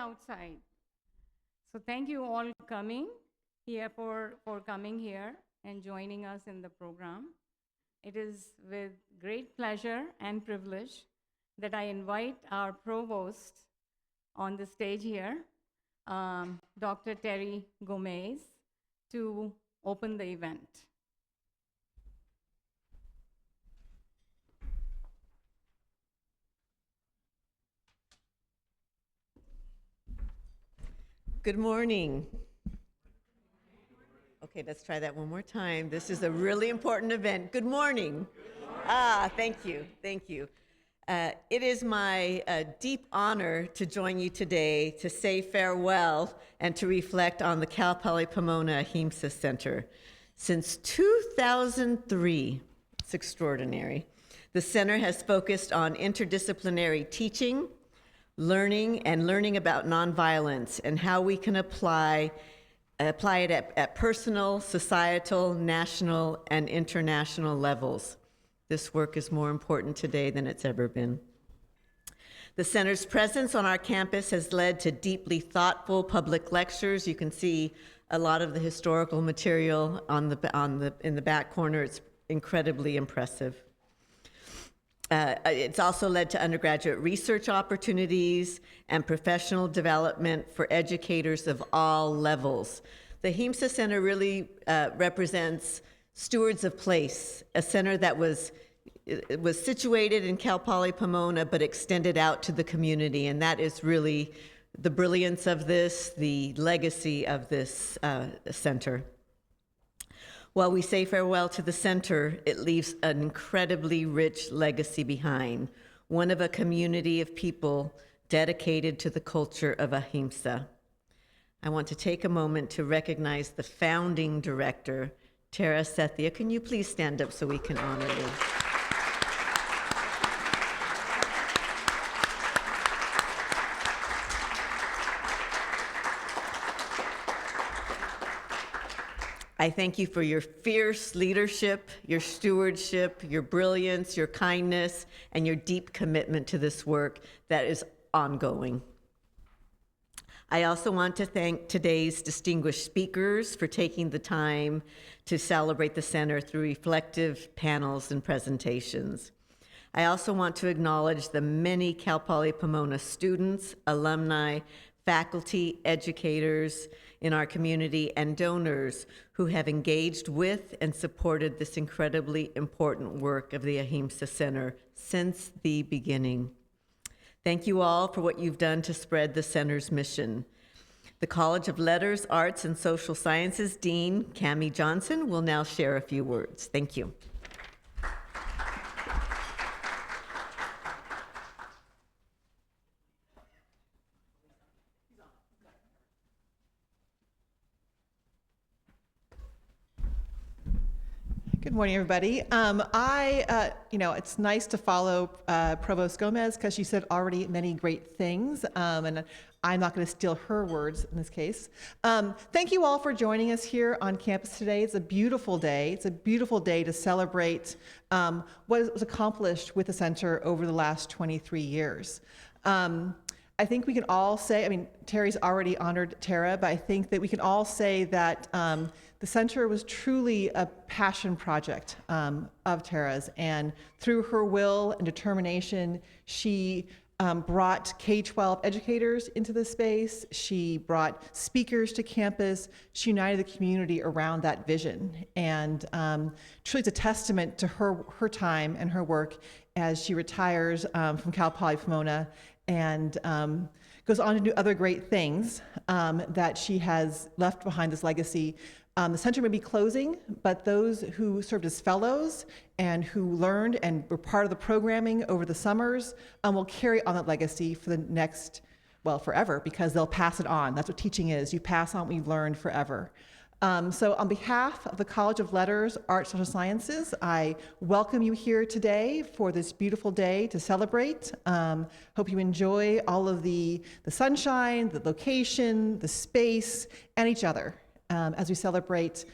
outside. So thank you all for coming here and joining us in the program. It is with great pleasure and privilege that I invite our provost on the stage here, Dr. Terry Gomez, to open the event. Good morning. Okay, let's try that one more time. This is a really important event. Good morning. Thank you. Thank you. It is my deep honor to join you today to say farewell and to reflect on the Cal Poly Pomona Ahimsa Center. Since 2003, it's extraordinary, the center has focused on interdisciplinary teaching, learning about nonviolence and how we can apply it at personal, societal, national, and international levels. This work is more important today than it's ever been. The center's presence on our campus has led to deeply thoughtful public lectures. You can see a lot of the historical material in the back corner. It's incredibly impressive. It's also led to undergraduate research opportunities and professional development for educators of all levels. The Ahimsa Center really represents stewards of place, a center that was situated in Cal Poly Pomona but extended out to the community, and that is really the brilliance of this, the legacy of this center. While we say farewell to the center, it leaves an incredibly rich legacy behind, one of a community of people dedicated to the culture of Ahimsa. I want to take a moment to recognize the founding director, Tara Sethia. Can you please stand up so we can honor you? I thank you for your fierce leadership, your stewardship, your brilliance, your kindness, and your deep commitment to this work that is ongoing. I also want to thank today's distinguished speakers for taking the time to celebrate the center through reflective panels and presentations. I also want to acknowledge the many Cal Poly Pomona students, alumni, faculty, educators in our community, and donors who have engaged with and supported this incredibly important work of the Ahimsa Center since the beginning. Thank you all for what you've done to spread the center's mission. The College of Letters, Arts, and Social Sciences Dean, Cammie Johnson, will now share a few words. Thank you. Good morning, everybody. It's nice to follow Provost Gomez because she said already many great things, and I'm not going to steal her words in this case. Thank you all for joining us here on campus today. It's a beautiful day. It's a beautiful day to celebrate what was accomplished with the center over the last 23 years. I think we can all say, Terry's already honored Tara, but I think that we can all say that the center was truly a passion project of Tara's, and through her will and determination, she brought K-12 educators into the space. She brought speakers to campus. She united the community around that vision, and truly it's a testament to her time and her work as she retires from Cal Poly Pomona and goes on to do other great things that she has left behind this legacy. The center may be closing, but those who served as fellows and who learned and were part of the programming over the summers will carry on that legacy for the next, forever, because they'll pass it on. That's what teaching is. You pass on what you've learned forever. So on behalf of the College of Letters, Arts, and Social Sciences, I welcome you here today for this beautiful day to celebrate. Hope you enjoy all of the sunshine, the location, the space, and each other as we celebrate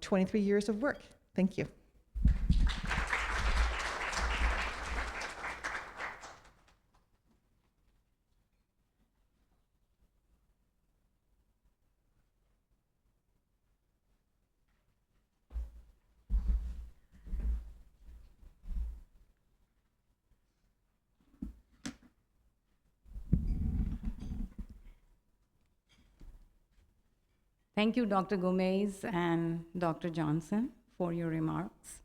23 years of work. Thank you. Thank you, Dr. Gomez and Dr. Johnson, for your remarks.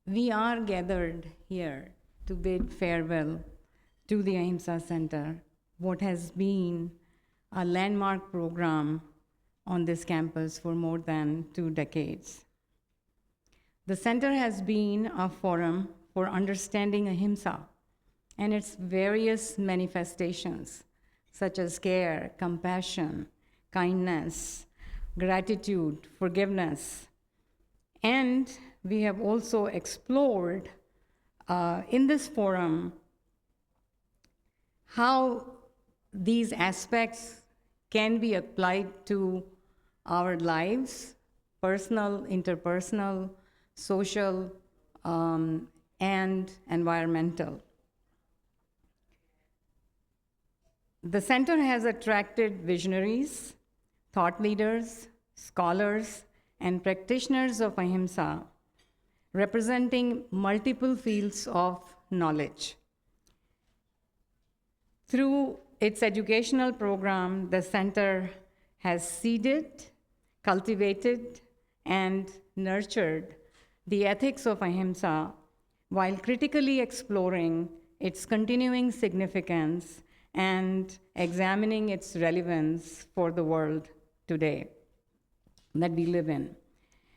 We are gathered here to bid farewell to the Ahimsa Center, what has been a landmark program on this campus for more than 2 decades. The center has been a forum for understanding Ahimsa and its various manifestations, such as care, compassion, kindness, gratitude, forgiveness. And we have also explored in this forum how these aspects can be applied to our lives, personal, interpersonal, social, and environmental. The center has attracted visionaries, thought leaders, scholars, and practitioners of Ahimsa, representing multiple fields of knowledge. Through its educational program, the center has seeded, cultivated, and nurtured the ethics of Ahimsa while critically exploring its continuing significance and examining its relevance for the world today that we live in.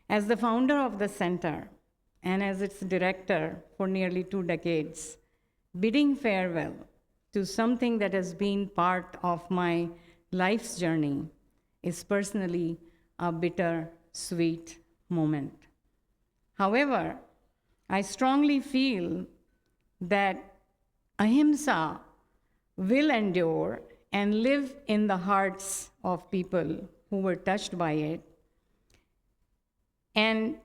As the founder of the center and as its director for nearly 2 decades, bidding farewell to something that has been part of my life's journey is personally a bitter-sweet moment. However, I strongly feel that Ahimsa will endure and live in the hearts of people who were touched by it, and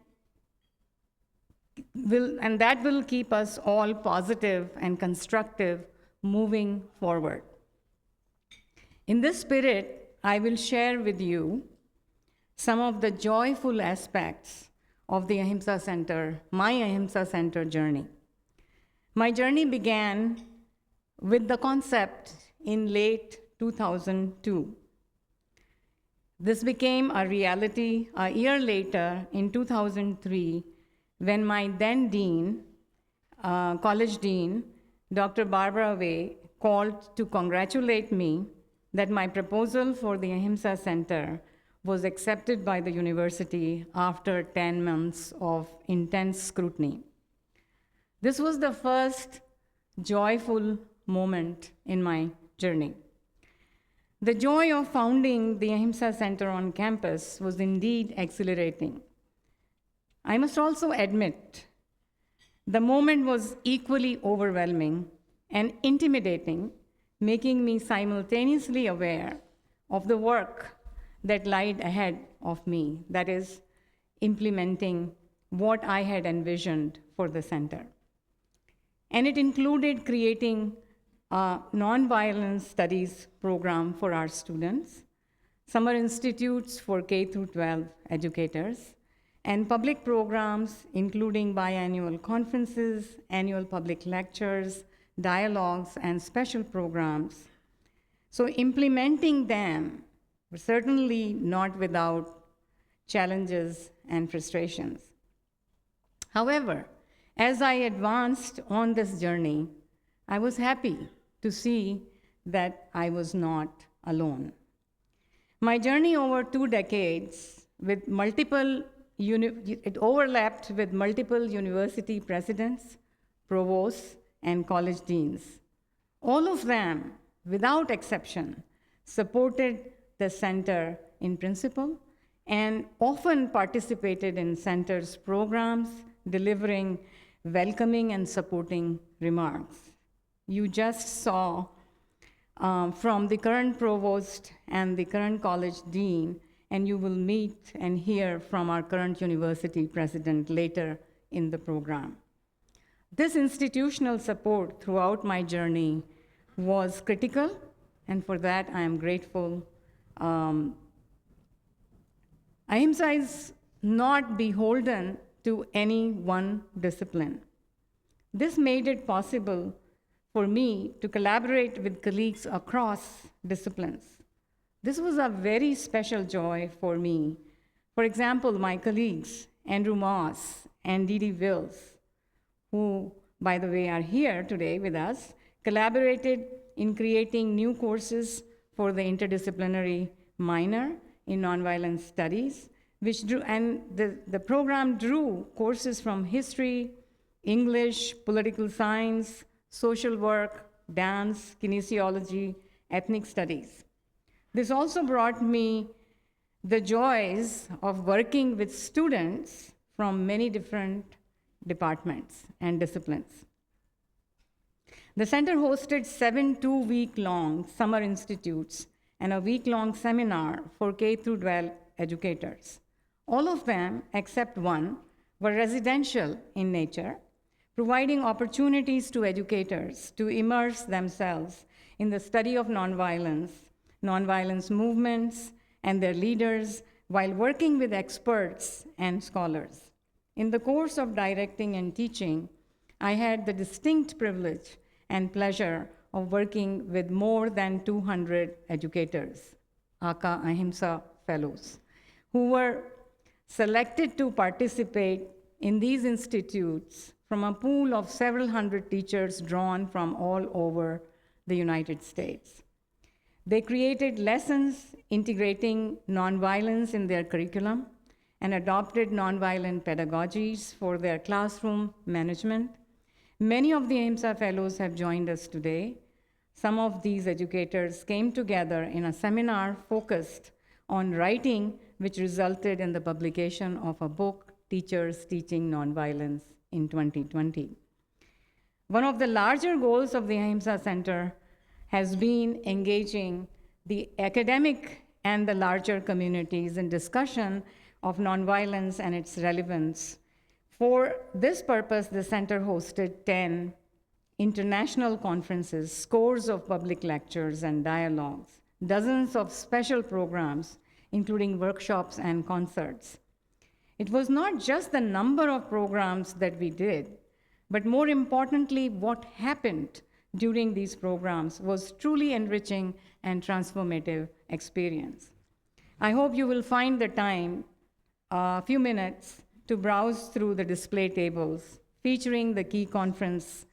that will keep us all positive and constructive moving forward. In this spirit, I will share with you some of the joyful aspects of the Ahimsa Center, my Ahimsa Center journey. My journey began with the concept in late 2002. This became a reality a year later in 2003 when my then dean, college dean, Dr. Barbara Way, called to congratulate me that my proposal for the Ahimsa Center was accepted by the university after 10 months of intense scrutiny. This was the first joyful moment in my journey. The joy of founding the Ahimsa Center on campus was indeed exhilarating. I must also admit, the moment was equally overwhelming and intimidating, making me simultaneously aware of the work that lied ahead of me, that is, implementing what I had envisioned for the center. And it included creating a nonviolence studies program for our students, summer institutes for K through 12 educators, and public programs including biannual conferences, annual public lectures, dialogues, and special programs. So implementing them were certainly not without challenges and frustrations. However, as I advanced on this journey, I was happy to see that I was not alone. My journey over 2 decades with it overlapped with multiple university presidents, provosts, and college deans. All of them, without exception, supported the center in principle and often participated in center's programs, delivering welcoming and supporting remarks. You just saw from the current provost and the current college dean, and you will meet and hear from our current university president later in the program. This institutional support throughout my journey was critical, and for that I am grateful. Ahimsa is not beholden to any one discipline. This made it possible for me to collaborate with colleagues across disciplines. This was a very special joy for me. For example, my colleagues, Andrew Moss and Dee Dee Wills, who, by the way, are here today with us, collaborated in creating new courses for the interdisciplinary minor in nonviolent studies, which drew, and the program drew courses from history, English, political science, social work, dance, kinesiology, ethnic studies. This also brought me the joys of working with students from many different departments and disciplines. The center hosted 7 two-week-long summer institutes and a week-long seminar for K through 12 educators. All of them, except one, were residential in nature, providing opportunities to educators to immerse themselves in the study of nonviolence, nonviolence movements, and their leaders while working with experts and scholars. In the course of directing and teaching, I had the distinct privilege and pleasure of working with more than 200 educators, aka Ahimsa fellows, who were selected to participate in these institutes from a pool of several hundred teachers drawn from all over the United States. They created lessons integrating nonviolence in their curriculum and adopted nonviolent pedagogies for their classroom management. Many of the Ahimsa fellows have joined us today. Some of these educators came together in a seminar focused on writing, which resulted in the publication of a book, Teachers Teaching Nonviolence, in 2020. One of the larger goals of the Ahimsa Center has been engaging the academic and the larger communities in discussion of nonviolence and its relevance. For this purpose, the center hosted 10 international conferences, scores of public lectures and dialogues, dozens of special programs, including workshops and concerts. It was not just the number of programs that we did, but more importantly, what happened during these programs was truly enriching and transformative experience. I hope you will find the time, a few minutes, to browse through the display tables featuring the key conferences,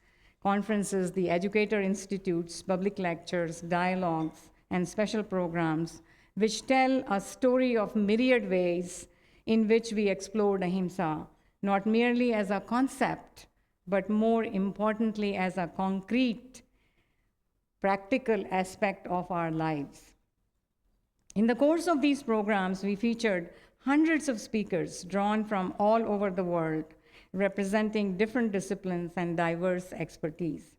the educator institutes, public lectures, dialogues, and special programs, which tell a story of myriad ways in which we explored Ahimsa, not merely as a concept, but more importantly as a concrete, practical aspect of our lives. In the course of these programs, we featured hundreds of speakers drawn from all over the world, representing different disciplines and diverse expertise.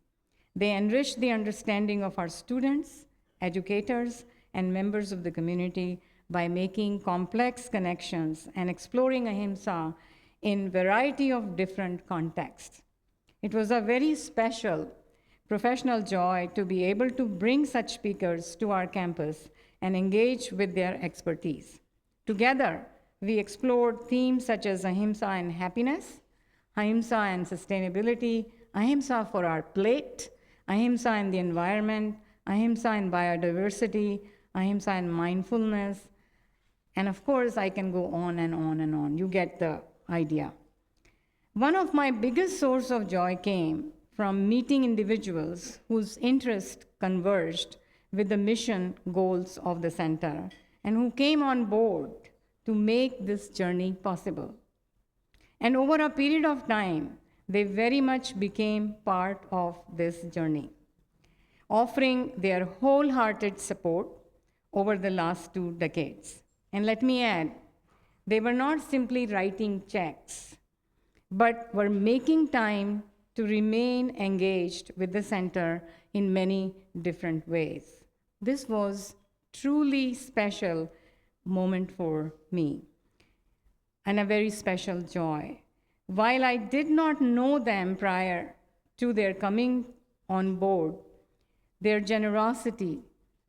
They enriched the understanding of our students, educators, and members of the community by making complex connections and exploring Ahimsa in a variety of different contexts. It was a very special professional joy to be able to bring such speakers to our campus and engage with their expertise. Together, we explored themes such as Ahimsa and happiness, Ahimsa and sustainability, Ahimsa for our plate, Ahimsa and the environment, Ahimsa and biodiversity, Ahimsa and mindfulness, and of course, I can go on and on and on. You get the idea. One of my biggest sources of joy came from meeting individuals whose interests converged with the mission goals of the center and who came on board to make this journey possible. And over a period of time, they very much became part of this journey, offering their wholehearted support over the last 2 decades. And let me add, they were not simply writing checks, but were making time to remain engaged with the center in many different ways. This was truly special moment for me and a very special joy. While I did not know them prior to their coming on board, their generosity,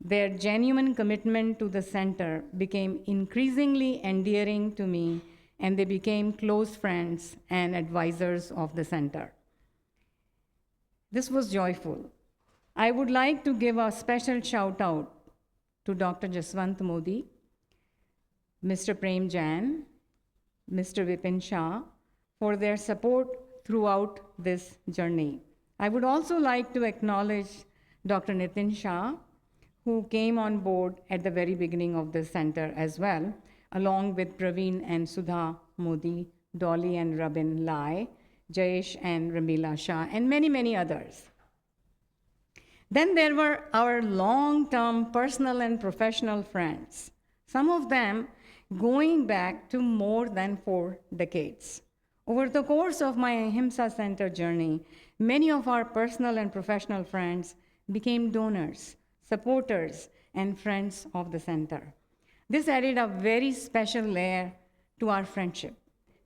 their genuine commitment to the center became increasingly endearing to me, and they became close friends and advisors of the center. This was joyful. I would like to give a special shout out to Dr. Jaswant Modi, Mr. Prem Jain, Mr. Vipin Shah for their support throughout this journey. I would also like to acknowledge Dr. Nitin Shah, who came on board at the very beginning of the center as well, along with Praveen and Sudha Modi, Dolly and Rabin Lai, Jayesh and Ramila Shah, and many, many others. Then there were our long-term personal and professional friends, some of them going back to more than 4 decades. Over the course of my Ahimsa Center journey, many of our personal and professional friends became donors, supporters, and friends of the center. This added a very special layer to our friendship,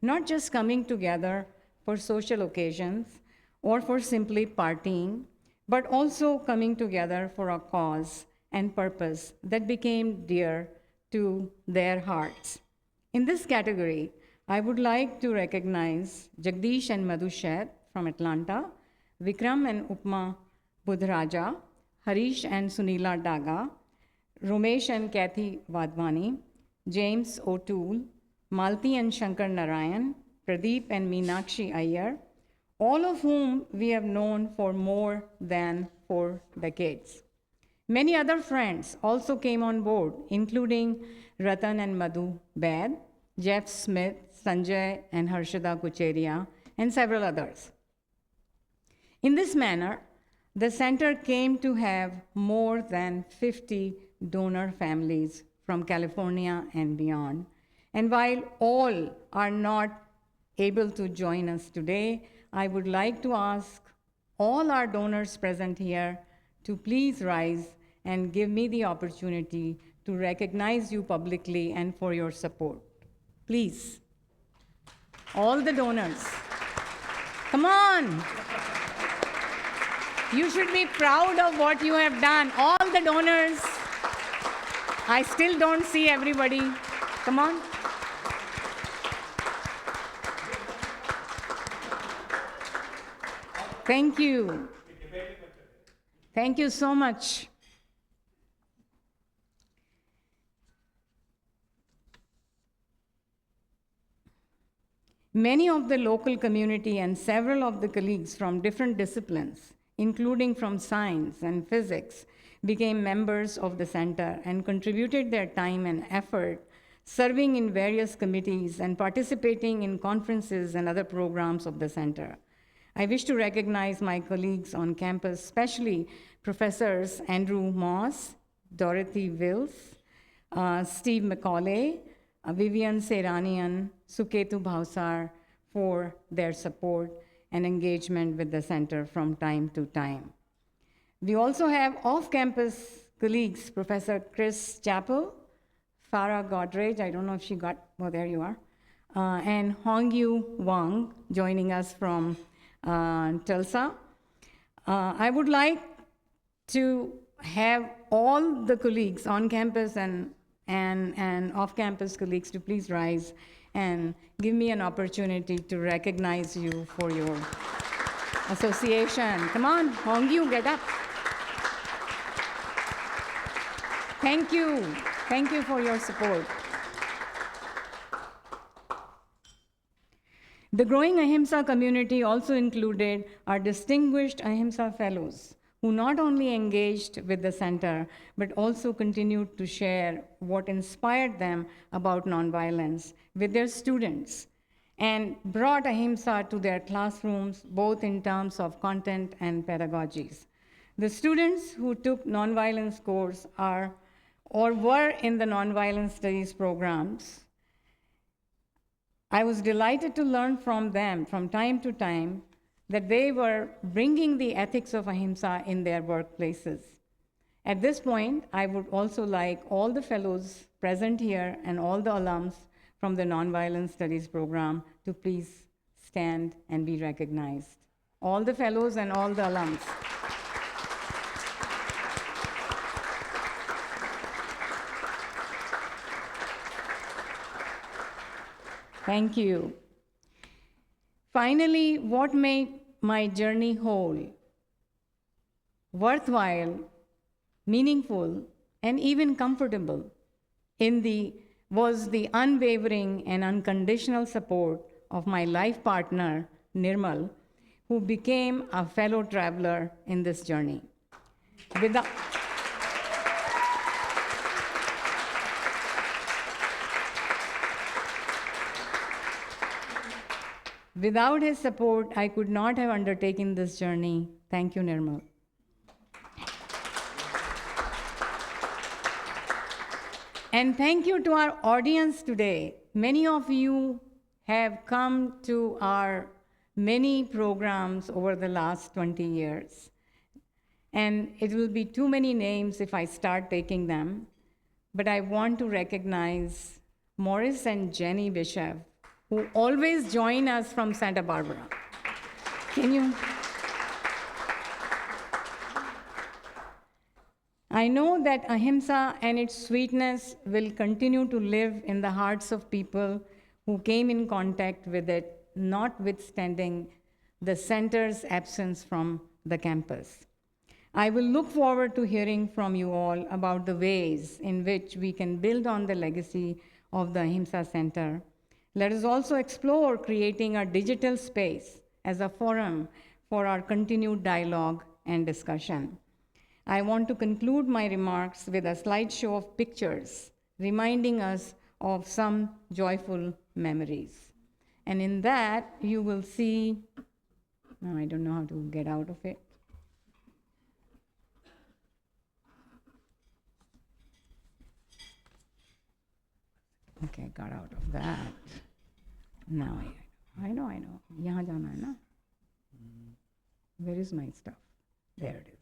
not just coming together for social occasions or for simply partying, but also coming together for a cause and purpose that became dear to their hearts. In this category, I would like to recognize Jagdish and Madhu Sheth from Atlanta, Vikram and Upma Budhraja, Harish and Sunila Daga, Romesh and Kathy Wadhwani, James O'Toole, Malti and Shankar Narayan, Pradeep and Meenakshi Iyer, all of whom we have known for more than 4 decades. Many other friends also came on board, including Ratan and Madhu Baid, Jeff Smith, Sanjay and Harshada Kucheria, and several others. In this manner, the center came to have more than 50 donor families from California and beyond. And while all are not able to join us today, I would like to ask all our donors present here to please rise and give me the opportunity to recognize you publicly and for your support. Please, all the donors, come on. You should be proud of what you have done. All the donors, I still don't see everybody. Come on. Thank you. Thank you so much. Many of the local community and several of the colleagues from different disciplines, including from science and physics, became members of the center and contributed their time and effort serving in various committees and participating in conferences and other programs of the center. I wish to recognize my colleagues on campus, especially Professors Andrew Moss, Dorothy Wills, Steve McCauley, Vivian Seranian, Suketu Bhausar, for their support and engagement with the center from time to time. We also have off-campus colleagues, Professor Chris Chappell, Farah Godrej, I don't know if she got, well, there you are, and Hongyu Wang joining us from Tulsa. I would like to have all the colleagues on campus and off-campus colleagues to please rise and give me an opportunity to recognize you for your association. Come on, Hongyu, get up. Thank you. Thank you for your support. The growing Ahimsa community also included our distinguished Ahimsa fellows, who not only engaged with the center, but also continued to share what inspired them about nonviolence with their students and brought Ahimsa to their classrooms, both in terms of content and pedagogies. The students who took nonviolence course are or were in the nonviolence studies programs. I was delighted to learn from them from time to time that they were bringing the ethics of Ahimsa in their workplaces. At this point, I would also like all the fellows present here and all the alums from the Nonviolence Studies program to please stand and be recognized. All the fellows and all the alums. Thank you. Finally, what made my journey whole? worthwhile, meaningful, and even comfortable was the unwavering and unconditional support of my life partner, Nirmal, who became a fellow traveler in this journey. Without, without his support, I could not have undertaken this journey. Thank you, Nirmal. And thank you to our audience today. Many of you have come to our many programs over the last 20 years. And it will be too many names if I start taking them. But I want to recognize Morris and Jenny Bishop, who always join us from Santa Barbara. Can you? I know that Ahimsa and its sweetness will continue to live in the hearts of people who came in contact with it, notwithstanding the center's absence from the campus. I will look forward to hearing from you all about the ways in which we can build on the legacy of the Ahimsa Center. Let us also explore creating a digital space as a forum for our continued dialogue and discussion. I want to conclude my remarks with a slideshow of pictures reminding us of some joyful memories. And in that, you will see, no, I don't know how to get out of it. Okay, I got out of that. Now I know. Yahan jana hai na? Where is my stuff? There it is.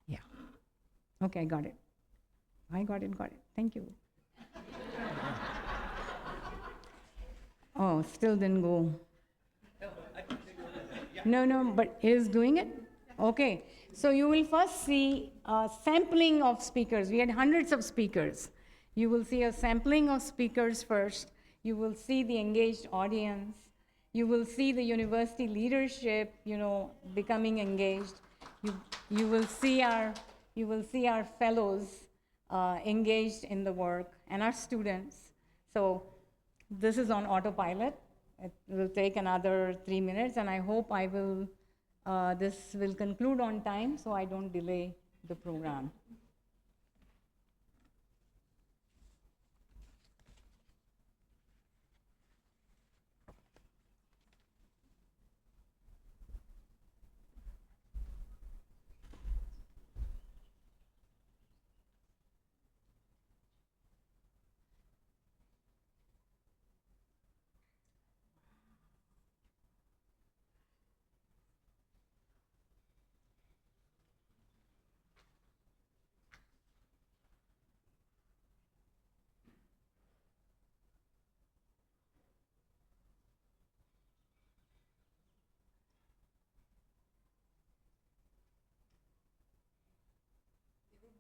Yeah. Okay, I got it. I got it. Thank you. Oh, still didn't go. No, but it is doing it? Okay. So you will first see a sampling of speakers. We had hundreds of speakers. You will see a sampling of speakers first. You will see the engaged audience. You will see the university leadership, becoming engaged. You will see our fellows engaged in the work and our students. So this is on autopilot. It will take another 3 minutes, and I hope this will conclude on time so I don't delay the program.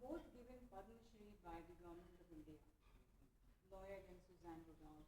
Both given Padma Shri by the Government of India. Lawyer and Suzanne Rodolphe.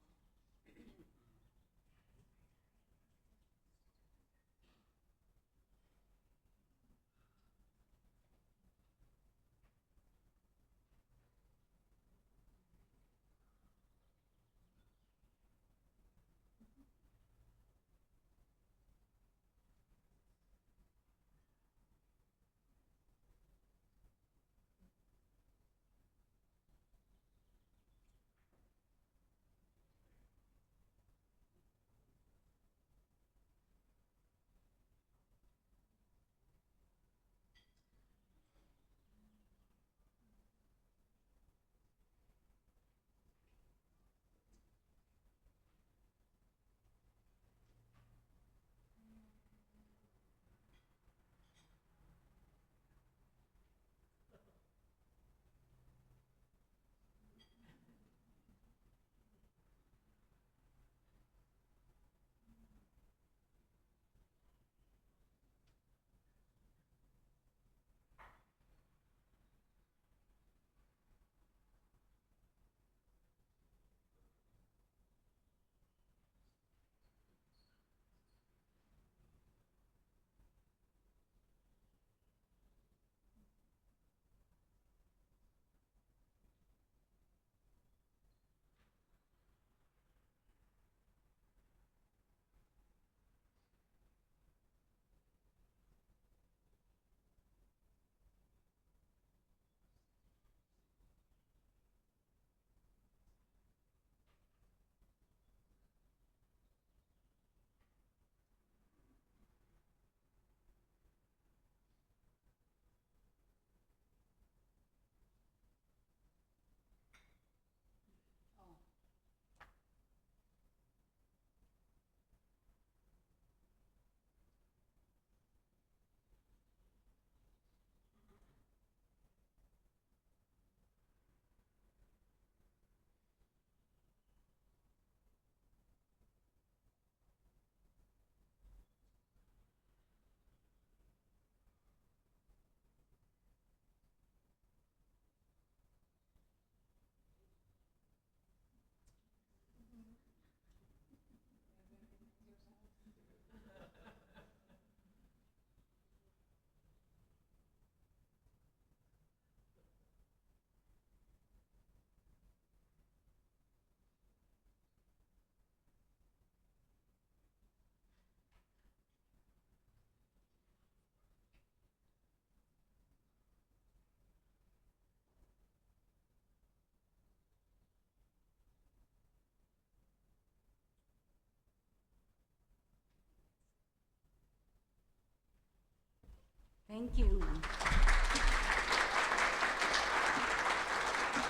Thank you.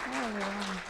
Hi, everyone.